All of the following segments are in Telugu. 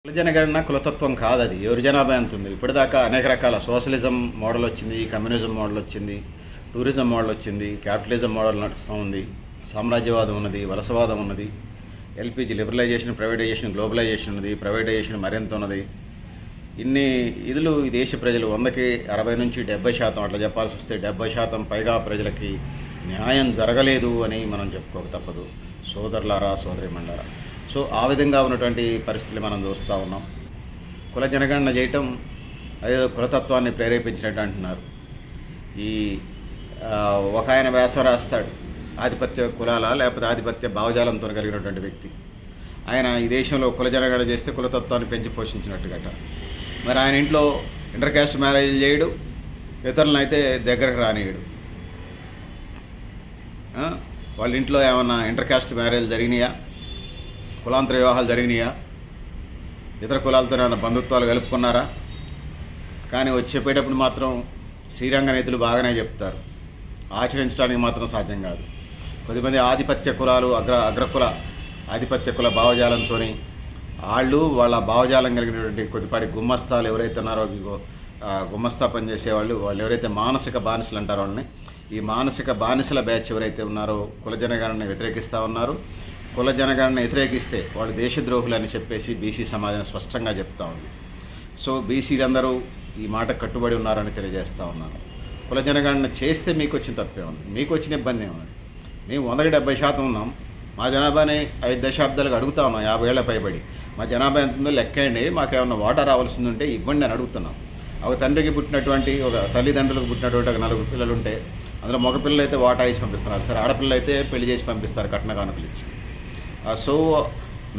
కుల జనగణన కులతత్వం కాదు. అది ఎవరి జనాభా ఎంత ఉంది. ఇప్పటిదాకా అనేక రకాల సోషలిజం మోడల్ వచ్చింది, కమ్యూనిజం మోడల్ వచ్చింది, టూరిజం మోడల్ వచ్చింది, క్యాపిటలిజం మోడల్ నడుస్తూ ఉంది, సామ్రాజ్యవాదం ఉన్నది, వలసవాదం ఉన్నది, ఎల్పిజి లిబరలైజేషన్, ప్రైవేటైజేషన్, గ్లోబలైజేషన్ ఉన్నది, ప్రైవేటైజేషన్ మరింత ఉన్నది. ఇన్ని ఇదులు ఈ దేశ ప్రజలు 100కి 60 నుంచి 70% అట్లా చెప్పాల్సి వస్తే 70% పైగా ప్రజలకి న్యాయం జరగలేదు అని మనం చెప్పుకోక తప్పదు. సోదరులారా, సోదరిమణులారా, సో ఆ విధంగా ఉన్నటువంటి పరిస్థితులు మనం చూస్తూ ఉన్నాం. కుల జనగణన చేయటం అదేదో కులతత్వాన్ని ప్రేరేపించినట్టు అంటున్నారు. ఈ ఒక ఆయన వ్యాసం రాస్తాడు, ఆధిపత్య కులాల లేకపోతే ఆధిపత్య భావజాలంతో కలిగినటువంటి వ్యక్తి. ఆయన ఈ దేశంలో కుల జనగణన చేస్తే కులతత్వాన్ని పెంచి పోషించినట్టుగట. మరి ఆయన ఇంట్లో ఇంటర్ క్యాస్ట్ మ్యారేజ్ చేయడు, ఇతరులను అయితే దగ్గరకు రానియడు. వాళ్ళ ఇంట్లో ఏమన్నా ఇంటర్ క్యాస్ట్ మ్యారేజ్ జరిగినాయా, కులాంతర వివాహాలు జరిగినాయా, ఇతర కులాలతో ఏమైనా బంధుత్వాలు కలుపుకున్నారా? కానీ వచ్చి చెప్పేటప్పుడు మాత్రం శ్రీరంగ నీతులు బాగానే చెప్తారు, ఆచరించడానికి మాత్రం సాధ్యం కాదు. కొద్దిమంది ఆధిపత్య కులాలు అగ్రకుల ఆధిపత్య కుల భావజాలంతో వాళ్ళ భావజాలం కలిగినటువంటి కొద్దిపాటి గుమ్మస్తాలు ఎవరైతే ఉన్నారో, గుమ్మస్తా పనిచేసేవాళ్ళు, వాళ్ళు ఎవరైతే మానసిక బానిసలు అంటారో వాళ్ళని, ఈ మానసిక బానిసల బ్యాచ్ ఎవరైతే ఉన్నారో కుల జనగణనని వ్యతిరేకిస్తూ ఉన్నారు. కుల జనగణన వ్యతిరేకిస్తే వాళ్ళు దేశద్రోహులు అని చెప్పేసి బీసీ సమాజం స్పష్టంగా చెప్తా ఉంది. సో బీసీలందరూ ఈ మాట కట్టుబడి ఉన్నారని తెలియజేస్తూ ఉన్నాను. కుల జనగణన చేస్తే మీకు వచ్చిన తప్పే ఉంది, మీకు వచ్చిన ఇబ్బంది ఏముంది? మేము 100కి 70% ఉన్నాం. మా జనాభాని 5 దశాబ్దాలకు అడుగుతా ఉన్నాం, 50 ఏళ్ల పైబడి. మా జనాభా ఎంత ఉందో లెక్కండి, మాకేమన్నా వాటా రావాల్సింది ఉంటే ఇవ్వండి అని అడుగుతున్నాం. ఒక తండ్రికి పుట్టినటువంటి, ఒక తల్లిదండ్రులకు పుట్టినటువంటి ఒక 4 పిల్లలు ఉంటే అందులో మగ పిల్లలు అయితే వాటా వేసి పంపిస్తున్నారు. సరే, ఆడపిల్లలు అయితే పెళ్లి చేసి పంపిస్తారు కట్న కానుకలు ఇచ్చి. సో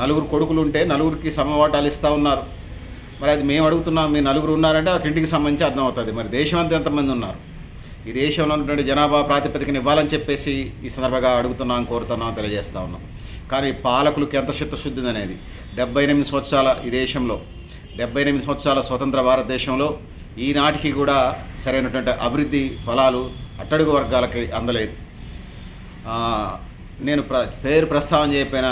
4 కొడుకులు ఉంటే 4కి సమవాటాలు ఇస్తూ ఉన్నారు. మరి అది మేము అడుగుతున్నాం, మీ 4 ఉన్నారంటే ఒక ఇంటికి సంబంధించి అర్థమవుతుంది. మరి దేశం అంతా ఎంతమంది ఉన్నారు? ఈ దేశంలో ఉన్నటువంటి జనాభా ప్రాతిపదికన ఇవ్వాలని చెప్పేసి ఈ సందర్భంగా అడుగుతున్నాం, కోరుతున్నాం, తెలియజేస్తూ ఉన్నాం. కానీ పాలకులకు ఎంత చిత్తశుద్ధి అనేది 78 సంవత్సరాల ఈ దేశంలో, 78 సంవత్సరాల స్వతంత్ర భారతదేశంలో ఈనాటికి కూడా సరైనటువంటి అభివృద్ధి ఫలాలు అట్టడుగు వర్గాలకి అందలేదు. నేను పేరు ప్రస్తావన చేయకపోయినా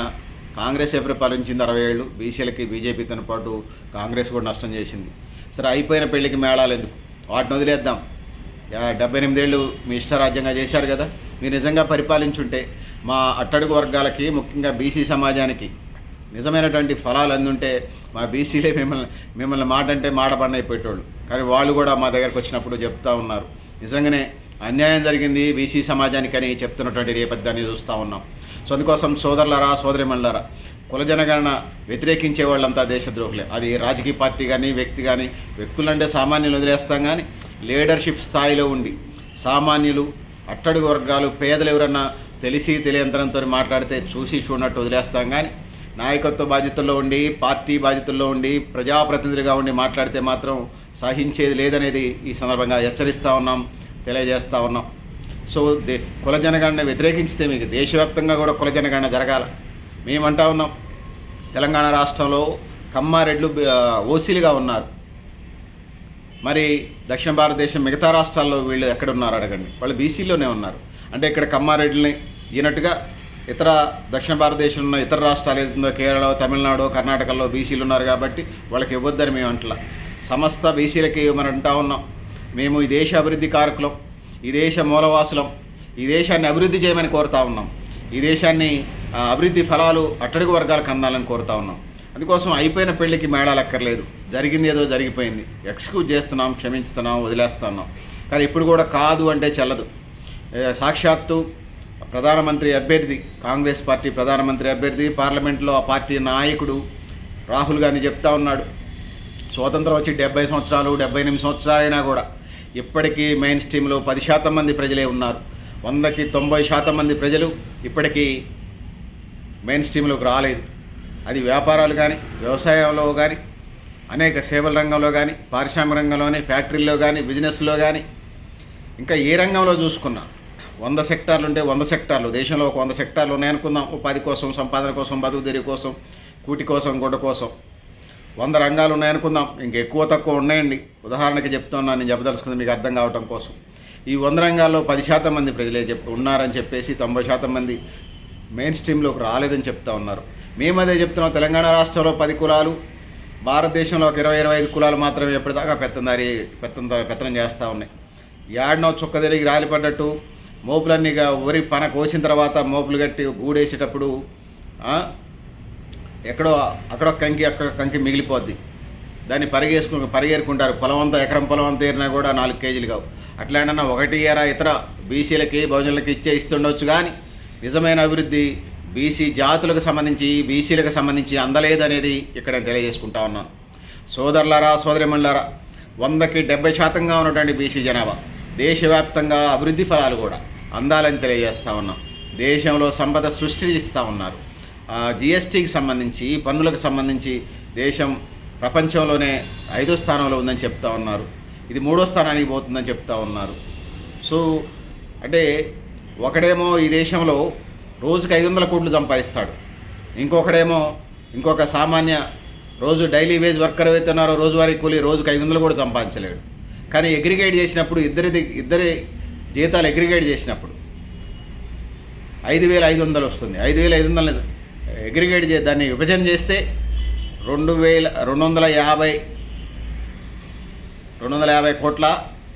కాంగ్రెస్ పరిపాలించింది 60 ఏళ్ళు. బీసీలకి బీజేపీతో పాటు కాంగ్రెస్ కూడా నష్టం చేసింది. సరే, అయిపోయిన పెళ్లికి మేళాలు ఎందుకు, వాటిని వదిలేద్దాం. 78 ఏళ్ళు మీ ఇష్టరాజ్యంగా చేశారు కదా. మీరు నిజంగా పరిపాలించుంటే మా అట్టడుగు వర్గాలకి, ముఖ్యంగా బీసీ సమాజానికి నిజమైనటువంటి ఫలాలు అందుంటే మా బీసీలే మిమ్మల్ని మాట అంటే మాడపడినైపోయేటోళ్ళు. కానీ వాళ్ళు కూడా మా దగ్గరకు వచ్చినప్పుడు చెప్తా ఉన్నారు, నిజంగానే అన్యాయం జరిగింది బీసీ సమాజానికని చెప్తున్నటువంటి నేపథ్యాన్ని చూస్తూ ఉన్నాం. సో అందుకోసం సోదరులారా, సోదరిమణులారా, కుల జనగణన వ్యతిరేకించే వాళ్ళంతా దేశద్రోహులే. అది రాజకీయ పార్టీ కానీ, వ్యక్తి కానీ. వ్యక్తులంటే సామాన్యులు వదిలేస్తాం, కానీ లీడర్షిప్ స్థాయిలో ఉండి సామాన్యులు, అట్టడుగు వర్గాలు, పేదలు ఎవరన్నా తెలిసి తెలియంతరంతో మాట్లాడితే చూసి చూడనట్టు వదిలేస్తాం. కానీ నాయకత్వ బాధ్యతల్లో ఉండి, పార్టీ బాధ్యతల్లో ఉండి, ప్రజాప్రతినిధులుగా ఉండి మాట్లాడితే మాత్రం సహించేది లేదనేది ఈ సందర్భంగా హెచ్చరిస్తూ ఉన్నాం, తెలియజేస్తూ ఉన్నాం. సో కుల జనగణన వ్యతిరేకించితే మీకు దేశవ్యాప్తంగా కూడా కుల జనగణన జరగాల. మేమంటా ఉన్నాం, తెలంగాణ రాష్ట్రంలో కమ్మారెడ్లు ఓసీలుగా ఉన్నారు. మరి దక్షిణ భారతదేశం మిగతా రాష్ట్రాల్లో వీళ్ళు ఎక్కడున్నారు అడగండి, వాళ్ళు బీసీలోనే ఉన్నారు. అంటే ఇక్కడ కమ్మారెడ్డిని ఈనట్టుగా ఇతర దక్షిణ భారతదేశంలో ఉన్న ఇతర రాష్ట్రాలు ఏదైతుందో, కేరళ, తమిళనాడు, కర్ణాటకలో బీసీలు ఉన్నారు కాబట్టి వాళ్ళకి ఇవ్వద్దని మేము అంటలా. సమస్త బీసీలకి మనం అంటా ఉన్నాం, మేము ఈ దేశ అభివృద్ధి కారకులం, ఈ దేశ మూలవాసులం, ఈ దేశాన్ని అభివృద్ధి చేయమని కోరుతా ఉన్నాం. ఈ దేశాన్ని అభివృద్ధి ఫలాలు అట్టడుగు వర్గాలకు అందాలని కోరుతా ఉన్నాం. అందుకోసం అయిపోయిన పెళ్లికి మేళాలు అక్కర్లేదు, జరిగింది ఏదో జరిగిపోయింది, ఎక్స్క్యూజ్ చేస్తున్నాం, క్షమించుతున్నాం, వదిలేస్తున్నాం. కానీ ఇప్పుడు కూడా కాదు అంటే చెల్లదు. సాక్షాత్తు ప్రధానమంత్రి అభ్యర్థి, కాంగ్రెస్ పార్టీ ప్రధానమంత్రి అభ్యర్థి, పార్లమెంట్లో ఆ పార్టీ నాయకుడు రాహుల్ గాంధీ చెప్తా ఉన్నాడు, స్వాతంత్రం వచ్చి 70 సంవత్సరాలు 78 సంవత్సరాలు అయినా కూడా ఇప్పటికీ మెయిన్ స్ట్రీమ్లో 10% మంది ప్రజలే ఉన్నారు. 100కి 90% మంది ప్రజలు ఇప్పటికీ మెయిన్ స్ట్రీమ్లోకి రాలేదు. అది వ్యాపారాలు కానీ, వ్యవసాయంలో కానీ, అనేక సేవల రంగంలో కానీ, పారిశ్రామిక రంగంలోని, ఫ్యాక్టరీల్లో కానీ, బిజినెస్లో కానీ, ఇంకా ఏ రంగంలో చూసుకున్నా 100 సెక్టార్లు ఉంటే 100 సెక్టార్లు, దేశంలో ఒక 100 సెక్టార్లు ఉన్నాయనుకుందాం. ఉపాధి కోసం, సంపాదన కోసం, బతుకుదెరి కోసం, కూటి కోసం, గుడ్డ కోసం 100 రంగాలు ఉన్నాయనుకుందాం. ఇంకెక్కువ తక్కువ ఉన్నాయండి. ఉదాహరణకి చెప్తున్నాను, నేను చెప్పదలుచుకుంది మీకు అర్థం కావటం కోసం. ఈ 100 రంగాల్లో 10% మంది ప్రజలే ఉన్నారని చెప్పేసి 90% మంది మెయిన్ స్ట్రీమ్లోకి రాలేదని చెప్తా ఉన్నారు. మేము అదే చెప్తున్నాం. తెలంగాణ రాష్ట్రంలో 10 కులాలు భారతదేశంలో ఒక 20-25 కులాలు మాత్రమే ఎప్పటిదాకా పెత్తనం చేస్తూ ఉన్నాయి. యాడనో చుక్క తిరిగి రాలిపడ్డట్టు మోపులన్నీగా వరి పన కోసిన తర్వాత మోపులు కట్టి గూడేసేటప్పుడు ఎక్కడో అక్కడో కంకి అక్కడ కంకి మిగిలిపోద్ది. దాన్ని పరిగేరుకుంటారు. ఎకరం పొలం అంతా ఏరినా కూడా 4 కేజీలు కావు. అట్లాంటన్నా 1 ఇతర బీసీలకి బహుజనులకి ఇస్తుండొచ్చు. కానీ నిజమైన అభివృద్ధి బీసీ జాతులకు సంబంధించి బీసీలకు సంబంధించి అందలేదనేది ఇక్కడ నేను తెలియజేసుకుంటా ఉన్నాను. సోదరులారా సోదరిమణులారా, 100కి 70% ఉన్నటువంటి బీసీ జనాభా దేశవ్యాప్తంగా అభివృద్ధి ఫలాలు కూడా అందాలని తెలియజేస్తూ ఉన్నాం. దేశంలో సంపద సృష్టిస్తూ ఉన్నారు. జిఎస్టీకి సంబంధించి పన్నులకు సంబంధించి దేశం ప్రపంచంలోనే 5వ స్థానంలో ఉందని చెప్తా ఉన్నారు. ఇది 3వ స్థానానికి పోతుందని చెప్తా ఉన్నారు. సో అంటే ఒకడేమో ఈ దేశంలో రోజుకి 500 కోట్లు సంపాదిస్తాడు, ఇంకొక సామాన్య రోజు డైలీ వేజ్ వర్కర్ అయితే ఉన్నారో రోజువారీ కూలీ రోజుకి 500 కూడా సంపాదించలేడు. కానీ అగ్రిగేట్ చేసినప్పుడు ఇద్దరి జీతాలు అగ్రిగేట్ చేసినప్పుడు 5,500 వస్తుంది. 5,500 అగ్రిగేట్ దాన్ని విభజన చేస్తే 250 కోట్ల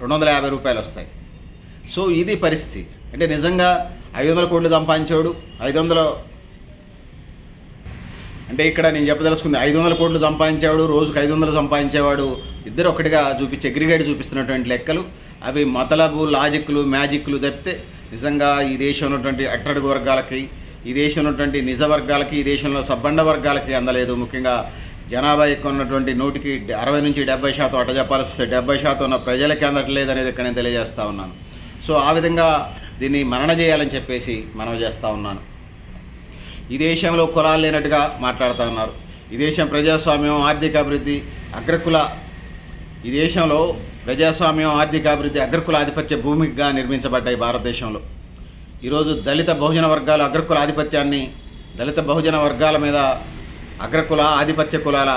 250 రూపాయలు వస్తాయి. సో ఇది పరిస్థితి. అంటే నిజంగా 500 కోట్లు సంపాదించేవాడు 500 అంటే ఇక్కడ నేను చెప్పదలుచుకుంది 500 కోట్లు సంపాదించేవాడు రోజుకు 500 సంపాదించేవాడు ఇద్దరు ఒకటిగా అగ్రిగేట్ చూపిస్తున్నటువంటి లెక్కలు అవి మతలబు లాజిక్లు మ్యాజిక్లు తప్పితే నిజంగా ఈ దేశంలో ఉన్నటువంటి అట్టడుగు వర్గాలకి, ఈ దేశంలో ఉన్నటువంటి నిజ వర్గాలకి, ఈ దేశంలో సబ్బండ వర్గాలకి అందలేదు. ముఖ్యంగా జనాభా ఎక్కువ ఉన్నటువంటి 100కి 60 నుంచి 70% అట చెప్పాల్సి వస్తే 70% ఉన్న ప్రజలకి అందట్లేదు అనేది ఇక్కడ నేను తెలియజేస్తూ ఉన్నాను. సో ఆ విధంగా దీన్ని మనన చేయాలని చెప్పేసి మనం చేస్తూ ఉన్నాను. ఈ దేశంలో కులాలు లేనట్టుగా మాట్లాడుతూ ఉన్నారు. ఈ దేశం ప్రజాస్వామ్యం ఆర్థిక అభివృద్ధి ఈ దేశంలో ప్రజాస్వామ్యం ఆర్థిక అభివృద్ధి అగ్రకుల ఆధిపత్య భూమిగా నిర్మించబడ్డాయి. భారతదేశంలో ఈరోజు దళిత బహుజన వర్గాలు అగ్రకుల వర్గాల మీద అగ్రకుల ఆధిపత్య కులాల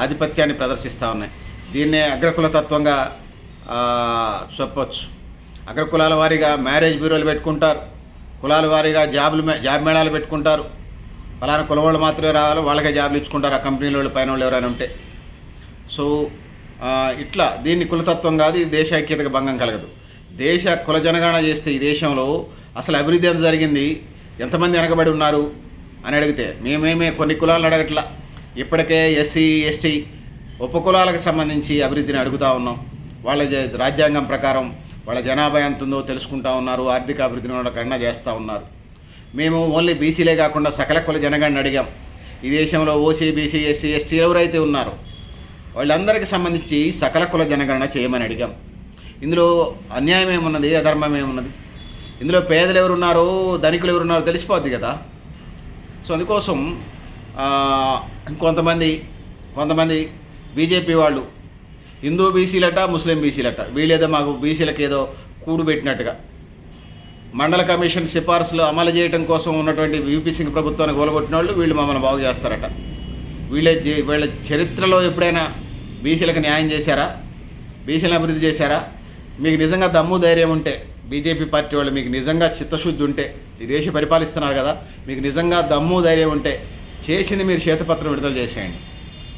ఆధిపత్యాన్ని ప్రదర్శిస్తూ ఉన్నాయి. దీన్నే అగ్రకుల తత్వంగా చెప్పవచ్చు. అగ్రకులాల వారీగా మ్యారేజ్ బ్యూరోలు పెట్టుకుంటారు, కులాల వారీగా జాబ్ మేళాలు పెట్టుకుంటారు. ఫలానా కులం వాళ్ళు మాత్రమే రావాలి, వాళ్ళకే జాబులు ఇచ్చుకుంటారు ఆ కంపెనీల వాళ్ళు పైన వాళ్ళు ఎవరైనా ఉంటే. సో ఇట్లా దీన్ని కులతత్వం కాదు, ఇది దేశ ఐక్యతకు భంగం కలగదు. దేశ కుల జనగణన చేస్తే ఈ దేశంలో అసలు అభివృద్ధి ఎంత జరిగింది, ఎంతమంది వెనకబడి ఉన్నారు అని అడిగితే మేమేమే కొన్ని కులాలను అడగట్లా. ఇప్పటికే ఎస్సీ ఎస్టీ ఉపకులాలకు సంబంధించి అభివృద్ధిని అడుగుతూ ఉన్నాం. వాళ్ళ రాజ్యాంగం ప్రకారం వాళ్ళ జనాభా ఎంత ఉందో తెలుసుకుంటా ఉన్నారు, ఆర్థిక అభివృద్ధిని గణన చేస్తూ ఉన్నారు. మేము ఓన్లీ బీసీలే కాకుండా సకల కుల జనగణన అడిగాం. ఈ దేశంలో ఓసీ బీసీ ఎస్సీ ఎస్టీ ఎవరైతే ఉన్నారో వాళ్ళందరికీ సంబంధించి సకల కుల జనగణన చేయమని అడిగాం. ఇందులో అన్యాయం ఏమున్నది, అధర్మం ఏమున్నది, ఇందులో పేదలు ఎవరున్నారో ధనికులు ఎవరున్నారో తెలిసిపోద్ది కదా. సో అందుకోసం కొంతమంది బీజేపీ వాళ్ళు హిందూ బీసీలట ముస్లిం బీసీలట వీళ్ళేదో మాకు బీసీలకు ఏదో కూడు పెట్టినట్టుగా మండల కమిషన్ సిఫార్సులు అమలు చేయడం కోసం ఉన్నటువంటి యూపీ సింగ్ ప్రభుత్వాన్ని గోలగొట్టిన వాళ్ళు వీళ్ళు మమ్మల్ని బాగు చేస్తారట. వీళ్ళ చరిత్రలో ఎప్పుడైనా బీసీలకు న్యాయం చేశారా, బీసీలను అభివృద్ధి చేశారా? మీకు నిజంగా దమ్ము ధైర్యం ఉంటే బీజేపీ పార్టీ వాళ్ళు మీకు నిజంగా చిత్తశుద్ధి ఉంటే ఈ దేశ పరిపాలిస్తున్నారు కదా, మీకు నిజంగా దమ్ము ధైర్యం ఉంటే చేసింది మీరు శ్వేతపత్రం విడుదల చేసేయండి.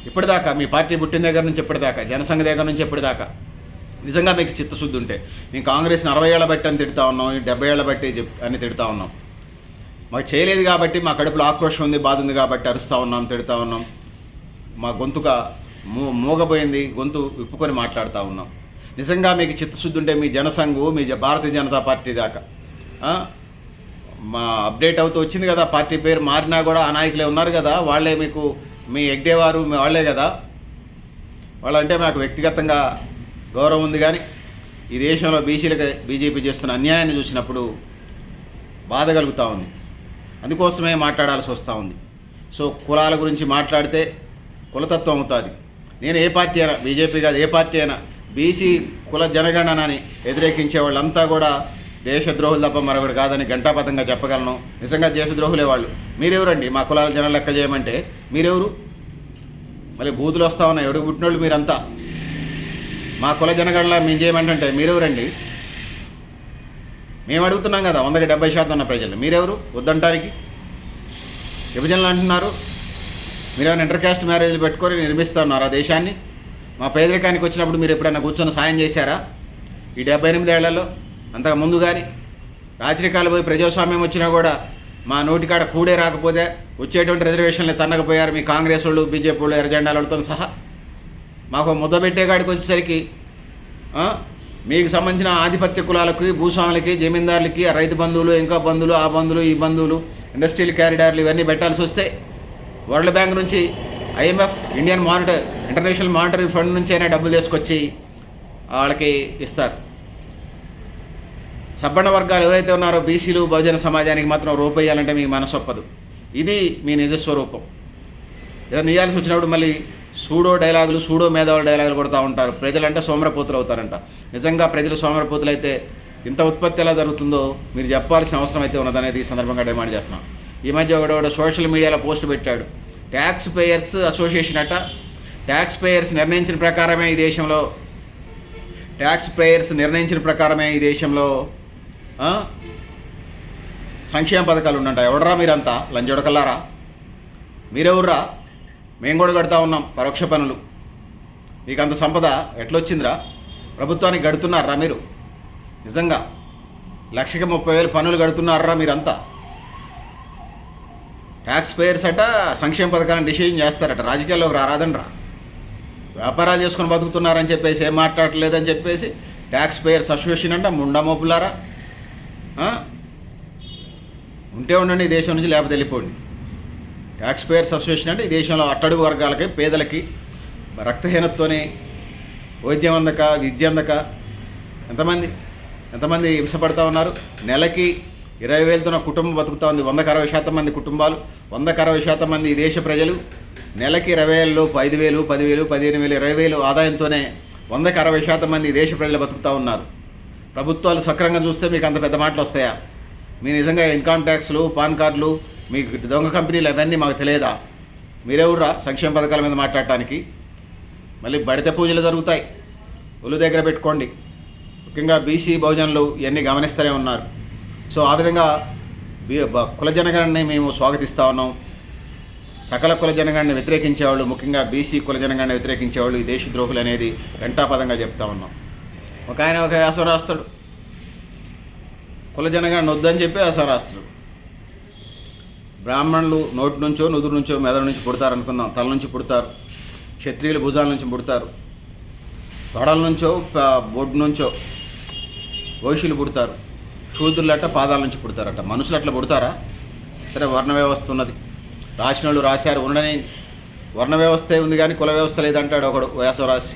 ఇప్పటిదాకా మీ పార్టీ పుట్టిన దగ్గర నుంచి ఇప్పటిదాకా జనసంఘ దగ్గర నుంచి ఇప్పటిదాకా నిజంగా మీకు చిత్తశుద్ధి ఉంటే మేము కాంగ్రెస్ని 60 ఏళ్ల బట్టి అని తిడతా ఉన్నాం, 70 ఏళ్ల బట్టి అని తిడతా ఉన్నాం. మాకు చేయలేదు కాబట్టి మా కడుపులో ఆక్రోషం ఉంది, బాధ ఉంది కాబట్టి అరుస్తూ ఉన్నాం, తిడతా ఉన్నాం. మా గొంతుగా మూగపోయింది, గొంతు విప్పుకొని మాట్లాడుతూ ఉన్నాం. నిజంగా మీకు చిత్తశుద్ధి ఉంటే మీ జనసంఘు మీ భారతీయ జనతా పార్టీ దాకా మా అప్డేట్ అవుతూ వచ్చింది కదా, పార్టీ పేరు మారినా కూడా ఆ నాయకులే ఉన్నారు కదా, వాళ్ళే మీకు మీ ఎగ్డేవారు వాళ్ళే కదా. వాళ్ళంటే నాకు వ్యక్తిగతంగా గౌరవం ఉంది. కానీ ఈ దేశంలో బీసీలకు బీజేపీ చేస్తున్న అన్యాయాన్ని చూసినప్పుడు బాధ కలుగుతూ ఉంది. అందుకోసమే మాట్లాడాల్సి వస్తూ ఉంది. సో కులాల గురించి మాట్లాడితే కులతత్వం అవుతుంది. నేను ఏ పార్టీ అయినా బీజేపీ కాదు ఏ పార్టీ అయినా బీసీ కుల జనగణనని వ్యతిరేకించే వాళ్ళంతా కూడా దేశద్రోహులు తప్ప మరొకటి కాదని ఘంటాపథంగా చెప్పగలను. నిజంగా దేశద్రోహులే వాళ్ళు. మీరెవరండి మా కులాల జనాలు లెక్క చేయమంటే? మీరెవరు? మళ్ళీ బూతులు వస్తూ ఉన్నాయి, ఎడుగు పుట్టినోళ్ళు మీరంతా. మా కుల జనగణన మేము చేయమంటే మీరెవరండి? మేము అడుగుతున్నాం కదా 100కి 70% ఉన్న ప్రజలు, మీరెవరు వద్దంటారికి? విభజనలు అంటున్నారు. మీరేమైనా ఇంటర్ క్యాస్ట్ మ్యారేజ్లు పెట్టుకొని నిర్మిస్తూ ఉన్నారు ఆ దేశాన్ని? మా పేదరికానికి వచ్చినప్పుడు మీరు ఎప్పుడైనా కూర్చొని సాయం చేశారా ఈ 78 ఏళ్లలో? అంతకు ముందు కానీ రాజరికాలు పోయి ప్రజాస్వామ్యం వచ్చినా కూడా మా నోటికాడ కూడే రాకపోతే వచ్చేటువంటి రిజర్వేషన్లు తన్నకపోయారు మీ కాంగ్రెస్ వాళ్ళు, బీజేపీ వాళ్ళు, ఎర్రజెండాలతో సహా. మాకు ముద్ద పెట్టేకాడికి వచ్చేసరికి మీకు సంబంధించిన ఆధిపత్య కులాలకి, భూస్వాములకి, జమీందారులకి, రైతు బంధువులు, ఇంకా బంధువులు, ఆ బంధువులు, ఈ బంధువులు, ఇండస్ట్రియల్ క్యారిడార్లు ఇవన్నీ పెట్టాల్సి వస్తే వరల్డ్ బ్యాంక్ నుంచి, IMF, ఇంటర్నేషనల్ మానిటరీ ఫండ్ నుంచి అయినా డబ్బులు తీసుకొచ్చి వాళ్ళకి ఇస్తారు. సబ్బన్న వర్గాలు ఎవరైతే ఉన్నారో బీసీలు, బహుజన సమాజానికి మాత్రం రూపేయాలంటే మీ మనసు ఒప్పదు. ఇది మీ నిజస్వరూపం. ఏదైనా ఇయ్యాల్సి వచ్చినప్పుడు మళ్ళీ సూడో డైలాగులు, సూడో మేధావుల డైలాగులు కొడుతూ ఉంటారు. ప్రజలంటే సోమరపోతులు అవుతారంట. నిజంగా ప్రజలు సోమరపోతులు అయితే ఇంత ఉత్పత్తి ఎలా జరుగుతుందో మీరు చెప్పాల్సిన అవసరం అయితే ఉన్నదనేది ఈ సందర్భంగా డిమాండ్ చేస్తున్నాం. ఈ మధ్య ఒకడు సోషల్ మీడియాలో పోస్ట్ పెట్టాడు. ట్యాక్స్ పేయర్స్ అసోసియేషన్ అట, ట్యాక్స్ పేయర్స్ నిర్ణయించిన ప్రకారమే ఈ దేశంలో సంక్షేమ పథకాలు ఉన్నంట. ఎవడరా మీరంతా లంజొడకల్లారా? మీరెవర్రా? మేము కూడా కడతా ఉన్నాం పరోక్ష పనులు. మీకు అంత సంపద ఎట్లొచ్చిందిరా? ప్రభుత్వానికి గడుతున్నారా మీరు? నిజంగా 1,30,000 పన్నులు గడుతున్నారా మీరంతా? ట్యాక్స్ పేయర్స్ అట సంక్షేమ పథకాలను డిసిజన్ చేస్తారట. రాజకీయాల్లోకి రారాదండ్రా. వ్యాపారాలు చేసుకొని బతుకుతున్నారని చెప్పేసి ఏం మాట్లాడలేదని చెప్పేసి ట్యాక్స్ పేయర్స్ అసోసియేషన్ అంట. ముండా మోపులారా, ఉంటే ఉండండి ఈ దేశం నుంచి, లేకపోతే వెళ్ళిపోండి. ట్యాక్స్ పేయర్స్ అసోసియేషన్ అంటే ఈ దేశంలో అట్టడుగు వర్గాలకి, పేదలకి, రక్తహీనతతోనే వైద్యం అందక, విద్య అందక ఎంతమంది హింసపడుతూ ఉన్నారు. నెలకి 20,000తో కుటుంబం బతుకుతూ ఉంది. 160% మంది కుటుంబాలు, 160% మంది ఈ దేశ ప్రజలు నెలకి 20,000, 5,000, 10,000, 15,000, 20,000 ఆదాయంతోనే 160% మంది ఈ దేశ ప్రజలు బతుకుతూ ఉన్నారు. ప్రభుత్వాలు సక్రంగా చూస్తే మీకు అంత పెద్ద మాటలు వస్తాయా? మీ నిజంగా ఇన్కమ్ ట్యాక్స్లు, పాన్ కార్డులు, మీకు దొంగ కంపెనీలు అవన్నీ మాకు తెలియదా? మీరెవర్రా సంక్షేమ పథకాల మీద మాట్లాడటానికి? మళ్ళీ బడిత పూజలు జరుగుతాయి, ఒళ్ళు దగ్గర పెట్టుకోండి. ముఖ్యంగా బీసీ బహుజనులు ఇవన్నీ గమనిస్తూనే ఉన్నారు. సో ఆ విధంగా కుల జనగణని మేము స్వాగతిస్తూ ఉన్నాం. సకల కుల జనగణని వ్యతిరేకించేవాళ్ళు, ముఖ్యంగా బీసీ కుల జనగణని వ్యతిరేకించేవాళ్ళు ఈ దేశద్రోహులు అనేది ఘంటాపదంగా చెప్తా ఉన్నాం. ఒక ఆయన ఒక వ్యాసం రాస్తాడు, కుల జనగణన వద్దని చెప్పి వ్యాసం రాస్తాడు. బ్రాహ్మణులు నోటి నుంచో, నుదురు నుంచో, మెదడు నుంచి పుడతారు అనుకుందాం. తల నుంచి పుడతారు. క్షత్రియులు భుజాల నుంచి పుడతారు. తొడల నుంచో, బొడ్డు నుంచో వైశ్యులు పుడతారు. శూద్రులట పాదాల నుంచి పుడతారట. మనుషులు అట్లా పుడతారా? సరే, వర్ణ వ్యవస్థ ఉన్నది, రాసిన వాళ్ళు రాశారు, ఉండని వర్ణ వ్యవస్థే ఉంది కానీ కుల వ్యవస్థ లేదంటాడు ఒకడు వ్యాసం రాసి.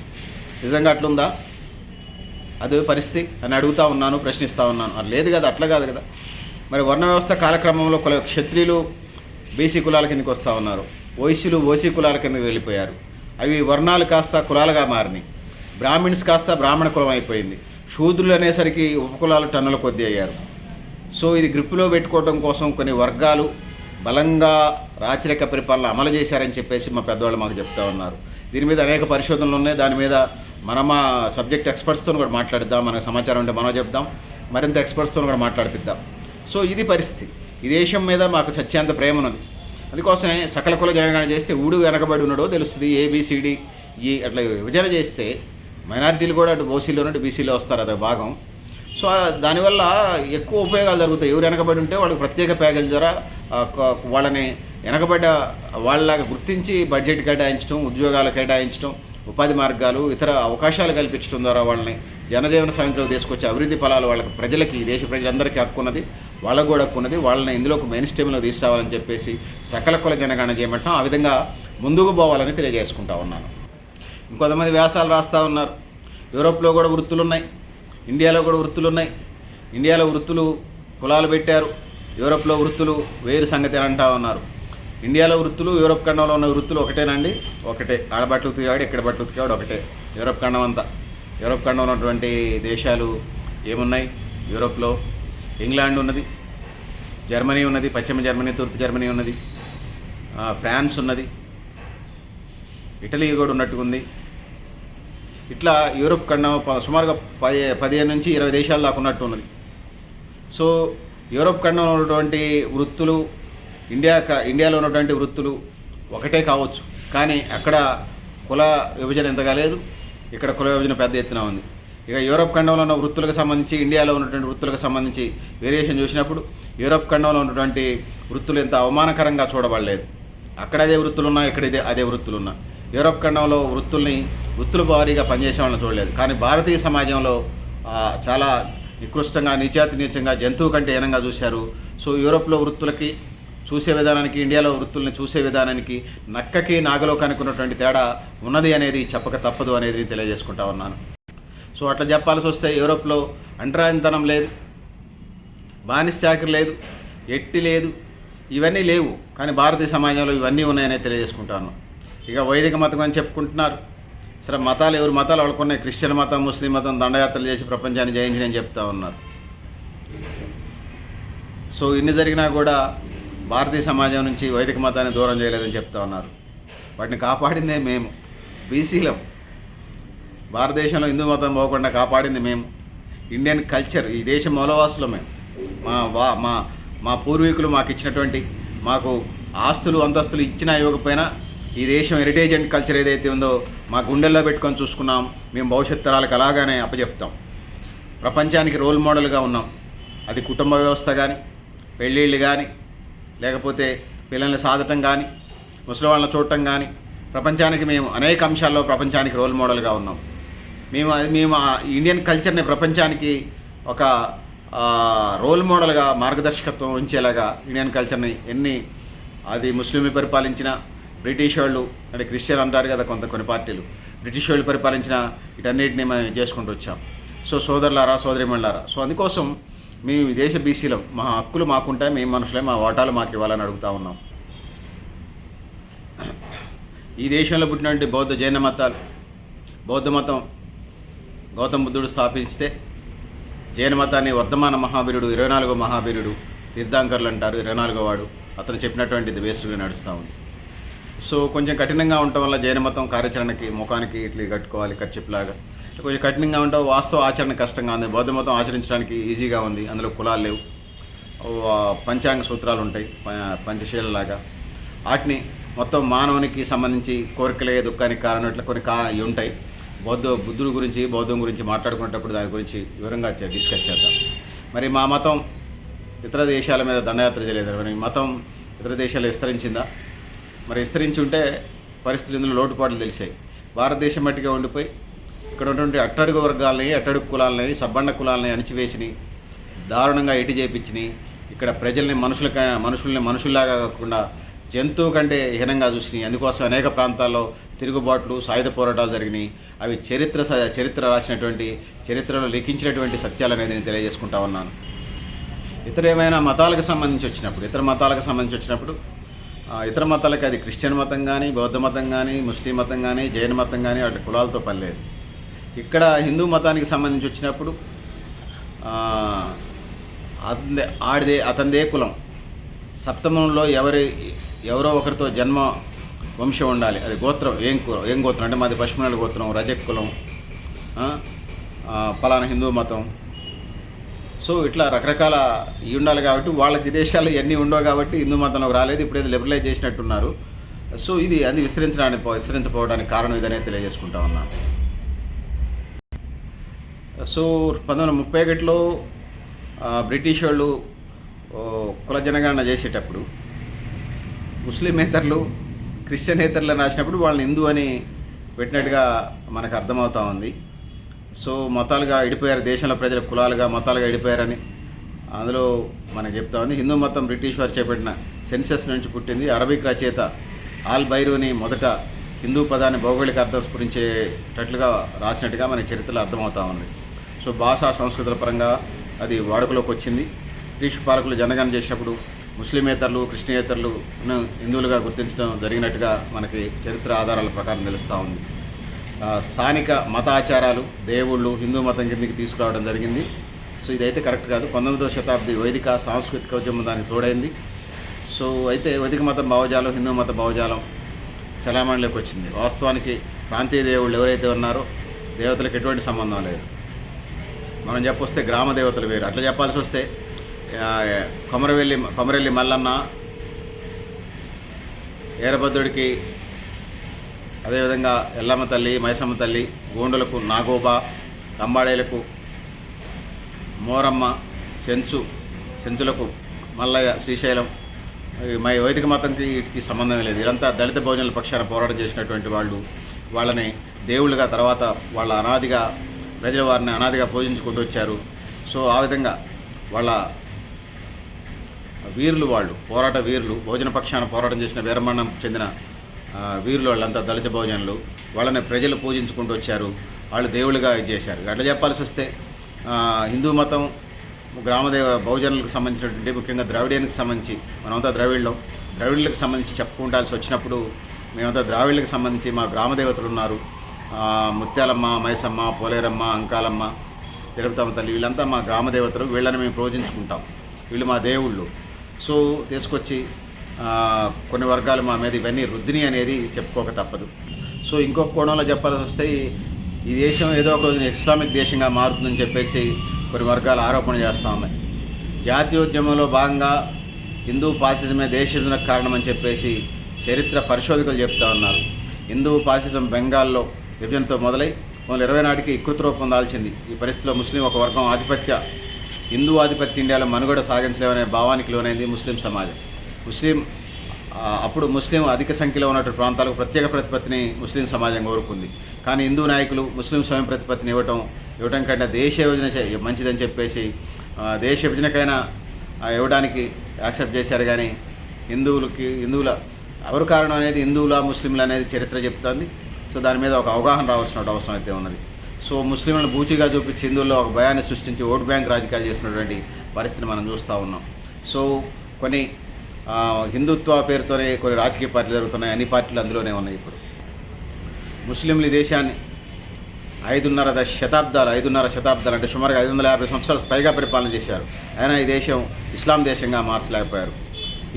నిజంగా అట్లుందా? అది పరిస్థితి అని అడుగుతూ ఉన్నాను, ప్రశ్నిస్తూ ఉన్నాను. అది లేదు కదా, అట్లా కాదు కదా. మరి వర్ణ వ్యవస్థ కాలక్రమంలో క్షత్రియులు బీసీ కులాల కిందకి వస్తూ ఉన్నారు, వైశ్యులు ఓసీ కులాల కిందకి వెళ్ళిపోయారు. అవి వర్ణాలు కాస్త కులాలుగా మారినాయి. బ్రాహ్మిన్స్ కాస్త బ్రాహ్మణ కులం అయిపోయింది. శూద్రులు అనేసరికి ఉపకులాలు టన్నుల కొద్దీ అయ్యారు. సో ఇది గ్రిప్పులో పెట్టుకోవడం కోసం కొన్ని వర్గాలు బలంగా రాచరిక పరిపాలన అమలు చేశారని చెప్పేసి మా పెద్దవాళ్ళు మాకు చెప్తా ఉన్నారు. దీని మీద అనేక పరిశోధనలు ఉన్నాయి. దాని మీద మా సబ్జెక్ట్ ఎక్స్పర్ట్స్తో కూడా మాట్లాడిద్దాం. మనకు సమాచారం ఉంటే మనం చెప్దాం, మరింత ఎక్స్పర్ట్స్తో కూడా మాట్లాడిపిద్దాం. సో ఇది పరిస్థితి. ఈ దేశం మీద మాకు సత్యాంత ప్రేమ ఉన్నది. అందుకోసమే సకల కుల జనగణన చేస్తే ఊడు వెనకబడి ఉన్నాడో తెలుస్తుంది. ABCD ఈ అట్లా విభజన చేస్తే మైనారిటీలు కూడా అటు ఓసీలో ఉన్నట్టు బీసీలో వస్తారు, అదొక భాగం. సో దానివల్ల ఎక్కువ ఉపయోగాలు జరుగుతాయి. ఎవరు వెనకబడి ఉంటే వాళ్ళకి ప్రత్యేక ప్యాకేజ్ ద్వారా వాళ్ళని వెనకబడ్డ వాళ్ళలాగా గుర్తించి బడ్జెట్ కేటాయించడం, ఉద్యోగాలు కేటాయించడం, ఉపాధి మార్గాలు, ఇతర అవకాశాలు కల్పించడం ద్వారా వాళ్ళని జనజీవన స్రవంతిలోకి తీసుకొచ్చే అభివృద్ధి ఫలాలు వాళ్ళకి, ప్రజలకి, ఈ దేశ ప్రజలందరికీ హక్కు ఉన్నది, వాళ్ళకు కూడా హక్కు ఉన్నది. వాళ్ళని ఇందులోకి మెయిన్ స్ట్రీమ్లో తీసుకురావాలని చెప్పేసి సకల కుల జనగణన చేయమంటాం. ఆ విధంగా ముందుకు పోవాలని తెలియజేసుకుంటా ఉన్నాను. ఇంకొంతమంది వ్యాసాలు రాస్తూ ఉన్నారు. యూరోప్లో కూడా వృత్తులు ఉన్నాయి, ఇండియాలో కూడా వృత్తులు ఉన్నాయి. ఇండియాలో వృత్తులు కులాలు పెట్టారు, యూరోప్లో వృత్తులు వేరు సంగతి అని అంటా ఉన్నారు. ఇండియాలో వృత్తులు, యూరోప్ ఖండంలో ఉన్న వృత్తులు ఒకటేనండి? ఒకటే. ఆడ బట్టలు ఉతికేవాడు, ఇక్కడ బట్టలు ఉతికేవాడు ఒకటే. యూరోప్ ఖండం అంతా, యూరోప్ ఖండం ఉన్నటువంటి దేశాలు ఏమున్నాయి? యూరోప్లో ఇంగ్లాండ్ ఉన్నది, జర్మనీ ఉన్నది, పశ్చిమ జర్మనీ, తూర్పు జర్మనీ ఉన్నది, ఫ్రాన్స్ ఉన్నది, ఇటలీ కూడా ఉన్నట్టుగా ఉంది. ఇట్లా యూరోప్ ఖండం సుమారుగా 15 నుంచి 20 దేశాల దాకా ఉన్నట్టు ఉన్నది. సో యూరోప్ ఖండంలో ఉన్నటువంటి వృత్తులు, ఇండియాలో ఉన్నటువంటి వృత్తులు ఒకటే కావచ్చు, కానీ అక్కడ కుల విభజన ఎంతగా లేదు, ఇక్కడ కుల విభజన పెద్ద ఎత్తున ఉంది. ఇక యూరోప్ ఖండంలో ఉన్న వృత్తులకు సంబంధించి ఇండియాలో ఉన్నటువంటి వృత్తులకు సంబంధించి వేరియేషన్ చూసినప్పుడు యూరోప్ ఖండంలో ఉన్నటువంటి వృత్తులు ఎంత అవమానకరంగా చూడబడలేదు. అక్కడ అదే వృత్తులున్నా, ఇక్కడ అదే వృత్తులున్నా. యూరోప్ ఖండంలో వృత్తుల భారీగా పనిచేసే వాళ్ళని చూడలేదు. కానీ భారతీయ సమాజంలో చాలా నికృష్టంగా, నీచంగా, జంతువు కంటే హీనంగా చూశారు. సో యూరోప్లో వృత్తులకి చూసే విధానానికి, ఇండియాలో వృత్తుల్ని చూసే విధానానికి నక్కకి నాగలోకానికి ఉన్నటువంటి తేడా ఉన్నది అనేది చెప్పక తప్పదు అనేది తెలియజేసుకుంటా ఉన్నాను. సో అట్లా చెప్పాల్సి వస్తే యూరోప్లో అంటరానితనం లేదు, బానిస చాకరీ లేదు, ఎట్టి లేదు, ఇవన్నీ లేవు. కానీ భారతీయ సమాజంలో ఇవన్నీ ఉన్నాయనే తెలియజేసుకుంటాను. ఇక వైదిక మతం అని చెప్పుకుంటున్నారు. సరే, మతాలు ఎవరు మతాలు వాళ్ళకున్నాయి. క్రిస్టియన్ మతం, ముస్లిం మతం దండయాత్రలు చేసి ప్రపంచాన్ని జయించినని చెప్తా ఉన్నారు. సో ఇన్ని జరిగినా కూడా భారతీయ సమాజం నుంచి వైదిక మతాన్ని దూరం చేయలేదని చెప్తా ఉన్నారు. వాటిని కాపాడిందే మేము, బీసీలం. భారతదేశంలో హిందూ మతం పోకుండా కాపాడింది మేము. ఇండియన్ కల్చర్, ఈ దేశ మూలవాసులమే. మా పూర్వీకులు మాకు ఇచ్చినటువంటి, మాకు ఆస్తులు అంతస్తులు ఇచ్చినా ఇవ్వకపోయినా ఈ దేశం హెరిటేజ్ అండ్ కల్చర్ ఏదైతే ఉందో మా గుండెల్లో పెట్టుకొని చూసుకున్నాం. మేము భవిష్యత్ తరాలకు అలాగానే అప్పచెప్తాం. ప్రపంచానికి రోల్ మోడల్గా ఉన్నాం. అది కుటుంబ వ్యవస్థ కానీ, పెళ్ళిళ్ళు కానీ, లేకపోతే పిల్లల్ని సాధటం కానీ, ముసలి వాళ్ళని చూడటం కానీ, ప్రపంచానికి మేము అనేక అంశాల్లో ప్రపంచానికి రోల్ మోడల్గా ఉన్నాం. మేము ఇండియన్ కల్చర్ని ప్రపంచానికి ఒక రోల్ మోడల్గా మార్గదర్శకత్వం ఉంచేలాగా ఇండియన్ కల్చర్ని అది ముస్లింలు పరిపాలించిన, బ్రిటిష్ వాళ్ళు అంటే క్రిస్టియన్ అంటారు కదా కొన్ని పార్టీలు, బ్రిటిష్ వాళ్ళు పరిపాలించిన వీటన్నిటిని మేము చేసుకుంటూ వచ్చాం. సో సోదరులారా, సోదరిమణులారా, సో అందుకోసం మేము ఈ దేశ బీసీలం. మా హక్కులు మాకుంటాయి, మేము మనుషులే, మా ఓటాలు మాకు ఇవ్వాలని అడుగుతూ ఉన్నాం. ఈ దేశంలో పుట్టినటువంటి బౌద్ధ జైన మతాలు, బౌద్ధ మతం గౌతమ బుద్ధుడు స్థాపిస్తే, జైన మతాన్ని వర్ధమాన మహావీరుడు, 24వ మహావీరుడు, తీర్థాంకర్లు అంటారు, 24వ వాడు, అతను చెప్పినటువంటిది వేసులుగా నడుస్తూ ఉంది. సో కొంచెం కఠినంగా ఉండటం వల్ల జైన మతం కార్యాచరణకి, ముఖానికి ఇట్లా కట్టుకోవాలి కర్చిప్లాగా, కొంచెం కఠినంగా ఉండటం, వాస్తవ ఆచరణ కష్టంగా ఉంది. బౌద్ధ మతం ఆచరించడానికి ఈజీగా ఉంది, అందులో కులాలు లేవు, పంచాంగ సూత్రాలు ఉంటాయి, పంచశీలలాగా. వాటిని మొత్తం మానవునికి సంబంధించి కోరికలే దుఃఖానికి కారణం ఇట్లా కొన్ని ఉంటాయి. బుద్ధుడి గురించి, బౌద్ధం గురించి మాట్లాడుకునేటప్పుడు దాని గురించి వివరంగా డిస్కస్ చేద్దాం. మరి మా మతం ఇతర దేశాల మీద దండయాత్ర చేయలేదు. మరి మతం ఇతర దేశాలు విస్తరించిందా? మరి విస్తరించి ఉంటే పరిస్థితులు ఇందులో లోటుపాట్లు తెలిసాయి. భారతదేశం మట్టిగా ఉండిపోయి ఇక్కడ ఉన్నటువంటి అట్టడుగు వర్గాలని, అట్టడుగు కులాలని, సబ్బండ కులాలని అణిచివేసిని, దారుణంగా ఎటు చేపించిని, ఇక్కడ ప్రజల్ని మనుషుల్ని మనుషుల్లాగా కాకుండా జంతువు కంటే హీనంగా చూసినాయి. అందుకోసం అనేక ప్రాంతాల్లో తిరుగుబాట్లు, సాయుధ పోరాటాలు జరిగినాయి. అవి చరిత్ర రాసినటువంటి, చరిత్రలో లిఖించినటువంటి సత్యాలు అనేది నేను తెలియజేసుకుంటా ఉన్నాను. ఏమైనా మతాలకు సంబంధించి వచ్చినప్పుడు, ఇతర మతాలకి అది క్రిస్టియన్ మతం కానీ, బౌద్ధ మతం కానీ, ముస్లిం మతం కానీ, జైన మతం కానీ వాటి కులాలతో పని లేదు. ఇక్కడ హిందూ మతానికి సంబంధించి వచ్చినప్పుడు అతనిదే కులం, సప్తమంలో ఎవరో ఒకరితో జన్మ వంశం ఉండాలి. అది గోత్రం, ఏం గోత్రం అంటే మాది పశ్చిమల గోత్రం, రజక్ కులం, పలానా హిందూ మతం. సో ఇట్లా రకరకాల ఇవి ఉండాలి కాబట్టి వాళ్ళకి విదేశాలు ఇవన్నీ ఉండవు కాబట్టి హిందూ మతంలోకి రాలేదు. ఇప్పుడు ఏదో లిబరలైజ్ చేసినట్టున్నారు. సో ఇది అది విస్తరించకపోవడానికి కారణం ఇదనే తెలియజేసుకుంటా ఉన్నాను. సో 1931లో బ్రిటిష్ వాళ్ళు కుల జనగణన చేసేటప్పుడు ముస్లిమేతరులు, క్రిస్టియనేతరులను రాసినప్పుడు వాళ్ళని హిందూ అని పెట్టినట్టుగా మనకు అర్థమవుతా ఉంది. సో మతాలుగా విడిపోయారు, దేశంలో ప్రజల కులాలుగా మతాలుగా విడిపోయారని అందులో మనకు చెప్తా ఉంది. హిందూ మతం బ్రిటిష్ వారు చేపట్టిన సెన్సస్ నుంచి పుట్టింది. అరబిక్ రచయిత ఆల్ బైరూని మొదట హిందూ పదాన్ని భౌగోళిక అర్థం స్ఫురించేటట్లుగా రాసినట్టుగా మనకి చరిత్రలో అర్థమవుతా ఉంది. సో భాషా సంస్కృతుల పరంగా అది వాడుకలోకి వచ్చింది. బ్రిటిష్ పాలకులు జనగణన చేసినప్పుడు ముస్లిమేతరులు, క్రిస్టియనేతరులను హిందువులుగా గుర్తించడం జరిగినట్టుగా మనకి చరిత్ర ఆధారాల ప్రకారం తెలుస్తూ ఉంది. స్థానిక మతాచారాలు, దేవుళ్ళు హిందూ మతం కిందకి తీసుకురావడం జరిగింది. సో ఇదైతే కరెక్ట్ కాదు. 19వ శతాబ్ది వైదిక సాంస్కృతిక ఉద్యమం దానికి తోడైంది. సో అయితే వైదిక మతం భావజాలం, హిందూ మత భావజాలం చలామణిలోకి వచ్చింది. వాస్తవానికి ప్రాంతీయ దేవుళ్ళు ఎవరైతే ఉన్నారో దేవతలకు ఎటువంటి సంబంధం లేదు. మనం చెప్పొస్తే గ్రామ దేవతలు వేరు. అట్లా చెప్పాల్సి వస్తే కొమరెల్లి మల్లన్న వీరభద్రుడికి, అదేవిధంగా ఎల్లమ్మ తల్లి, మైసమ్మ తల్లి, గోండులకు నాగోబా, లంబాడేలకు మోరమ్మ, చెంచులకు మల్లయ్య, శ్రీశైలం, వైదిక మతంకి వీటికి సంబంధం లేదు. వీరంతా దళిత బహుజనుల పక్షాన పోరాటం చేసినటువంటి వాళ్ళు. వాళ్ళని దేవుళ్ళుగా తర్వాత వాళ్ళ అనాదిగా ప్రజల వారిని అనాదిగా పూజించుకుంటూ వచ్చారు. సో ఆ విధంగా వాళ్ళ వీరులు, వాళ్ళు పోరాట వీరులు, బహుజన పక్షాన పోరాటం చేసిన వీరమరణం చెందిన వీరులు వాళ్ళంతా దళిత బహుజనులు. వాళ్ళని ప్రజలు పూజించుకుంటూ వచ్చారు, వాళ్ళు దేవుళ్ళుగా చేశారు. అట్లా చెప్పాల్సి వస్తే హిందూ మతం బహుజనులకు సంబంధించినటువంటి, ముఖ్యంగా ద్రావిడియన్కి సంబంధించి, మనమంతా ద్రావిడులకు సంబంధించి చెప్పుకుంటాల్సి వచ్చినప్పుడు మేమంతా ద్రావిడులకు సంబంధించి మా గ్రామదేవతలు ఉన్నారు. ముత్యాలమ్మ, మైసమ్మ, పోలేరమ్మ, అంకాలమ్మ, తిరుపతమ్మ తల్లి, వీళ్ళంతా మా గ్రామదేవతలు. వీళ్ళని మేము పూజించుకుంటాం, వీళ్ళు మా దేవుళ్ళు. సో తీసుకొచ్చి కొన్ని వర్గాలు మా మీద ఇవన్నీ రుద్దిని అనేది చెప్పుకోక తప్పదు. సో ఇంకొక కోణంలో చెప్పాల్సి వస్తే ఈ దేశం ఏదో ఒక రోజు ఇస్లామిక్ దేశంగా మారుతుందని చెప్పేసి కొన్ని వర్గాలు ఆరోపణ చేస్తూ ఉన్నాయి. జాతీయోద్యమంలో భాగంగా హిందూ ఫాసిజమే దేశ విభజనకు కారణమని చెప్పేసి చరిత్ర పరిశోధకులు చెప్తూ ఉన్నారు. హిందూ ఫాసిజం బెంగాల్లో విభజనతో మొదలై 2020 నాటికి వికృత రూపం దాల్చింది. ఈ పరిస్థితిలో ముస్లిం ఒక వర్గం హిందూ ఆధిపత్య ఇండియాలో మనుగడ సాగించలేమనే భావానికి లోనైంది ముస్లిం సమాజం. అప్పుడు ముస్లిం అధిక సంఖ్యలో ఉన్నటువంటి ప్రాంతాలకు ప్రత్యేక ప్రతిపత్తిని ముస్లిం సమాజం కోరుకుంది. కానీ హిందూ నాయకులు ముస్లిం స్వయం ప్రతిపత్తిని ఇవ్వటం కంటే దేశ విభజన మంచిదని చెప్పేసి దేశ విభజనకైనా ఇవ్వడానికి యాక్సెప్ట్ చేశారు. కానీ హిందువుల ఎవరు కారణం అనేది హిందువుల ముస్లింలు అనేది చరిత్ర చెప్తుంది. సో దాని మీద ఒక అవగాహన రావాల్సిన అవసరం అయితే ఉన్నది. సో ముస్లింలను బూచిగా చూపించి హిందువుల్లో ఒక భయాన్ని సృష్టించి ఓటు బ్యాంక్ రాజకీయాలు చేసినటువంటి పరిస్థితిని మనం చూస్తూ ఉన్నాం. సో కొన్ని హిందుత్వ పేరుతోనే కొన్ని రాజకీయ పార్టీలు జరుగుతున్నాయి. అన్ని పార్టీలు అందులోనే ఉన్నాయి. ఇప్పుడు ముస్లింలు ఈ దేశాన్ని 5.5 శతాబ్దాలు అంటే సుమారుగా 550 సంవత్సరాలు పైగా పరిపాలన చేశారు. అయినా ఈ దేశం ఇస్లాం దేశంగా మార్చలేకపోయారు.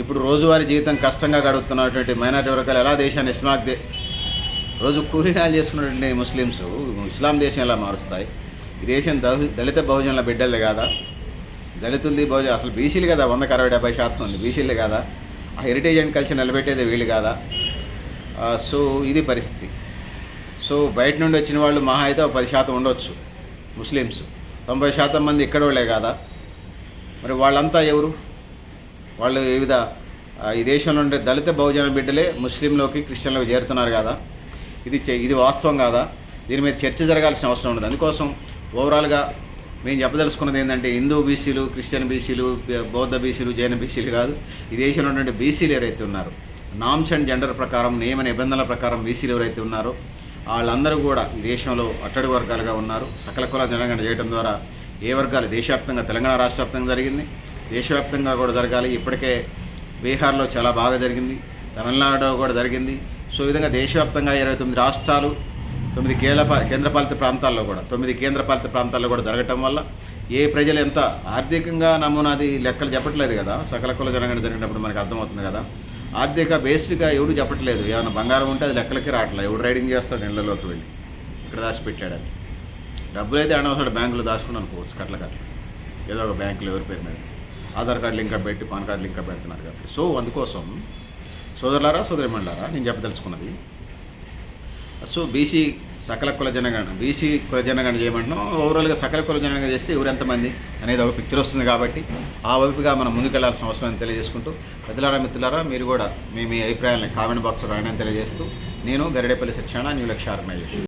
ఇప్పుడు రోజువారీ జీవితం కష్టంగా గడుపుతున్నటువంటి మైనారిటీ వర్గాలు ఎలా దేశాన్ని రోజు కూలీనాలు చేసుకున్నటువంటి ముస్లిమ్స్ ఇస్లాం దేశం ఎలా మారుస్తాయి? ఈ దేశం దళిత బహుజనుల బిడ్డలే కాదా? దళితులది బహుజన అసలు బీసీలు కదా, 100-70% ఉంది బీసీలే కాదా? ఆ హెరిటేజ్ అండ్ కల్చర్ నిలబెట్టేది వీళ్ళు కాదా? సో ఇది పరిస్థితి. సో బయట నుండి వచ్చిన వాళ్ళు మహా అయితే 10% ఉండొచ్చు ముస్లిమ్స్, 90% మంది ఇక్కడ వాళ్ళే కాదా? మరి వాళ్ళంతా ఎవరు? వాళ్ళు ఈ దేశంలో ఉండే దళిత బహుజన బిడ్డలే ముస్లింలోకి, క్రిస్టియన్లోకి చేరుతున్నారు కదా? ఇది వాస్తవం కాదా? దీని మీద చర్చ జరగాల్సిన అవసరం ఉండదు. అందుకోసం ఓవరాల్గా మేము చెప్పదలుచుకున్నది ఏంటంటే హిందూ బీసీలు, క్రిస్టియన్ బీసీలు, బౌద్ధ బీసీలు, జైన బీసీలు కాదు, ఈ దేశంలో ఉన్నటువంటి బీసీలు ఎవరైతే ఉన్నారో, నామ్స్ అండ్ జెండర్ ప్రకారం, నియమ నిబంధనల ప్రకారం బీసీలు ఎవరైతే ఉన్నారో వాళ్ళందరూ కూడా ఈ దేశంలో అట్టడుగు వర్గాలుగా ఉన్నారు. సకల కుల జనగణన చేయడం ద్వారా ఏ వర్గాలు దేశవ్యాప్తంగా, తెలంగాణ రాష్ట్ర వ్యాప్తంగా జరిగింది, దేశవ్యాప్తంగా కూడా జరగాలి. ఇప్పటికే బీహార్లో చాలా బాగా జరిగింది, తమిళనాడులో కూడా జరిగింది. సో ఈ విధంగా దేశవ్యాప్తంగా 29 రాష్ట్రాలు, 9 కేంద్రపాలిత ప్రాంతాల్లో కూడా జరగటం వల్ల ఏ ప్రజలు ఎంత ఆర్థికంగా నమూనాది లెక్కలు చెప్పట్లేదు కదా. సకల కుల జనగణన జరిగినప్పుడు మనకు అర్థమవుతుంది కదా. ఆర్థిక బేస్డ్గా ఎవడు చెప్పట్లేదు. ఏమైనా బంగారం ఉంటే అది లెక్కలకి రావట్లేదు. ఎవడు రైడింగ్ చేస్తాడు ఇళ్లలోకి వెళ్ళి ఇక్కడ దాచిపెట్టాడని. డబ్బులు అయితే అనవసరం బ్యాంకులో దాచుకుని అనుకోవచ్చు, కట్ల ఏదో ఒక బ్యాంకులో ఎవరి పేరు మీద ఆధార్ కార్డు లింక్ పెట్టి, పాన్ కార్డు లింక్ పెడుతున్నారు కాబట్టి. సో అందుకోసం సోదరులారా, సోదరిమణులారా, నేను చెప్పదలుచుకున్నది, సో బీసీ కుల జనగణన చేయమంటున్నాం. ఓవరాల్గా సకల కుల జనగణన చేస్తే ఎవరెంతమంది అనేది ఒక పిక్చర్ వస్తుంది. కాబట్టి ఆ వైపుగా మనం ముందుకెళ్లాల్సిన అవసరం తెలియజేసుకుంటూ, పెద్దలారా, మిత్రులారా, మీరు కూడా మీ అభిప్రాయాలను కామెంట్ బాక్స్లో రాయని తెలియజేస్తూ, నేను గరిడేపల్లి సత్యనారాయణ, న్యూ లక్ష్య ఆర్గనైజేషన్.